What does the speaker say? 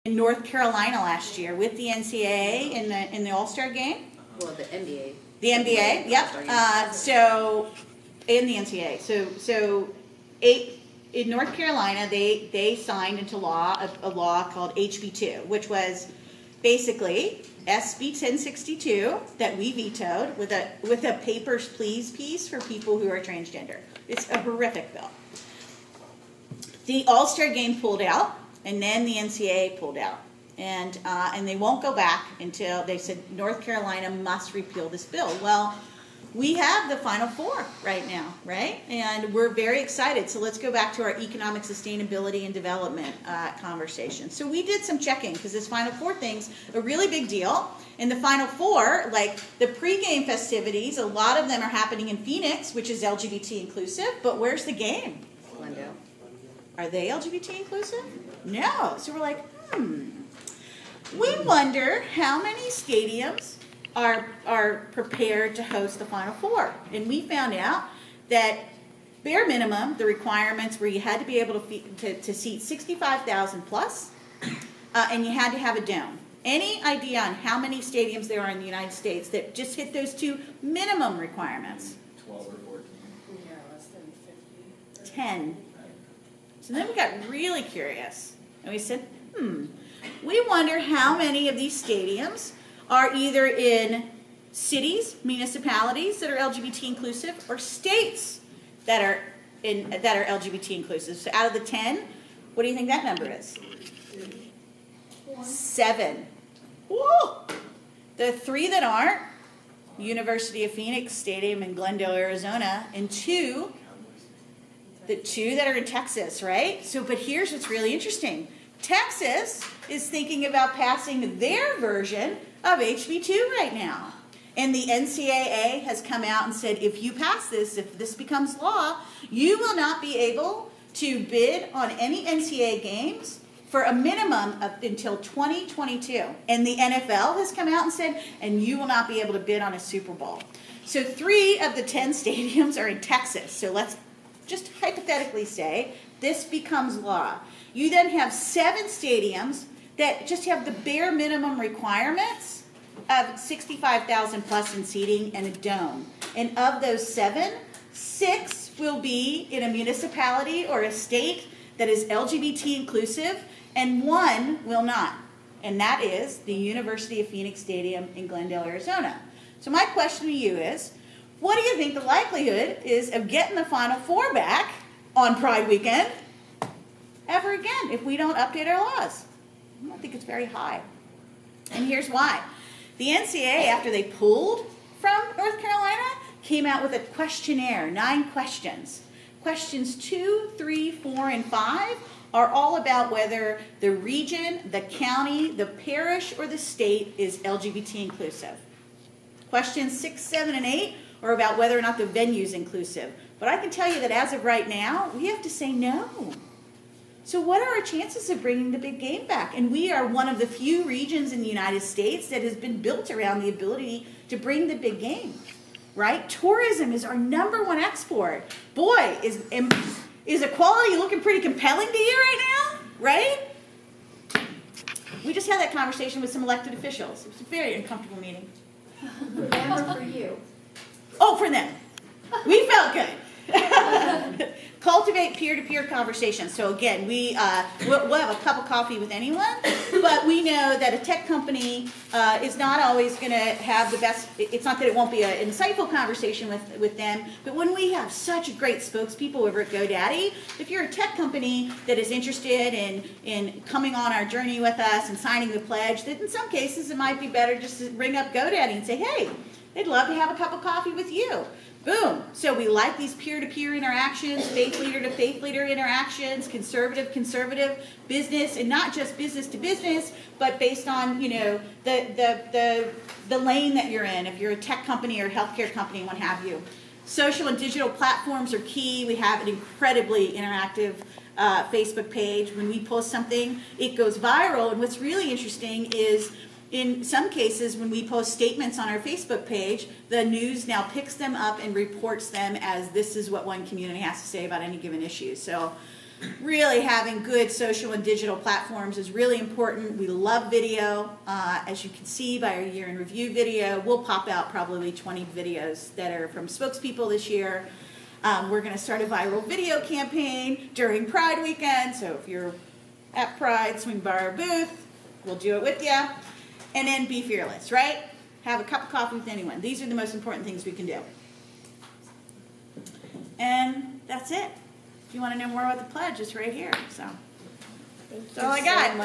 in North Carolina last year with the NCAA in the All-Star game. Well, the NBA. The NBA, yep. So in the NCAA, in North Carolina, they signed into law a law called HB2, which was basically SB 1062 that we vetoed with a papers please piece for people who are transgender. It's a horrific bill. The All-Star game pulled out, and then the NCAA pulled out, and they won't go back until they said North Carolina must repeal this bill. Well, we have the Final Four right now, right? And we're very excited. So let's go back to our economic sustainability and development conversation. So we did some checking because this Final Four thing's a really big deal. And the Final Four, like the pregame festivities, a lot of them are happening in Phoenix, which is LGBT inclusive. But where's the game? Glendale. Are they LGBT inclusive? No. So we're like, we wonder how many stadiums are prepared to host the Final Four. And we found out that bare minimum, the requirements were you had to be able to seat 65,000 plus, and you had to have a dome. Any idea on how many stadiums there are in the United States that just hit those two minimum requirements? 12 or 14. Yeah, less than 50. 10. So then we got really curious, and we said, we wonder how many of these stadiums are either in cities, municipalities that are LGBT inclusive, or states that are LGBT inclusive. So out of the 10, what do you think that number is? 7. Whoa! The 3 that aren't, University of Phoenix Stadium in Glendale, Arizona, and the 2 that are in Texas, right? So, but here's what's really interesting. Texas is thinking about passing their version of HB2 right now. And the NCAA has come out and said, if you pass this, if this becomes law, you will not be able to bid on any NCAA games for a minimum of until 2022. And the NFL has come out and said, and you will not be able to bid on a Super Bowl. So 3 of the 10 stadiums are in Texas. So let's just hypothetically say this becomes law. You then have 7 stadiums that just have the bare minimum requirements of 65,000 plus in seating and a dome. And of those 7, 6 will be in a municipality or a state that is LGBT inclusive, and 1 will not. And that is the University of Phoenix Stadium in Glendale, Arizona. So my question to you is, what do you think the likelihood is of getting the Final Four back on Pride Weekend ever again if we don't update our laws? I don't think it's very high. And here's why. The NCAA, after they pulled from North Carolina, came out with a questionnaire, 9 questions. Questions 2, 3, 4, and 5 are all about whether the region, the county, the parish, or the state is LGBT inclusive. Questions 6, 7, and 8 are about whether or not the venue is inclusive. But I can tell you that as of right now, we have to say no. So what are our chances of bringing the big game back? And we are one of the few regions in the United States that has been built around the ability to bring the big game, right? Tourism is our #1 export. Boy, is equality looking pretty compelling to you right now, right? We just had that conversation with some elected officials. It was a very uncomfortable meeting. For them or for you? Oh, for them. We felt good. Cultivate peer-to-peer conversations. So again, we'll have a cup of coffee with anyone, but we know that a tech company is not always going to have the best. It's not that it won't be an insightful conversation with them, but when we have such great spokespeople over at GoDaddy, if you're a tech company that is interested in coming on our journey with us and signing the pledge, that in some cases it might be better just to ring up GoDaddy and say, hey, they'd love to have a cup of coffee with you. Boom. So we like these peer-to-peer interactions, faith leader to faith leader interactions, conservative, business, and not just business to business, but based on, you know, the lane that you're in, if you're a tech company or a healthcare company, what have you. Social and digital platforms are key. We have an incredibly interactive Facebook page. When we post something, it goes viral. And what's really interesting is in some cases, when we post statements on our Facebook page, the news now picks them up and reports them as this is what one community has to say about any given issue. So really having good social and digital platforms is really important. We love video. As you can see by our year in review video, we'll pop out probably 20 videos that are from spokespeople this year. We're going to start a viral video campaign during Pride weekend, so if you're at Pride, swing by our booth, we'll do it with you. And then be fearless, right? Have a cup of coffee with anyone. These are the most important things we can do. And that's it. If you want to know more about the pledge, it's right here. So that's all I got.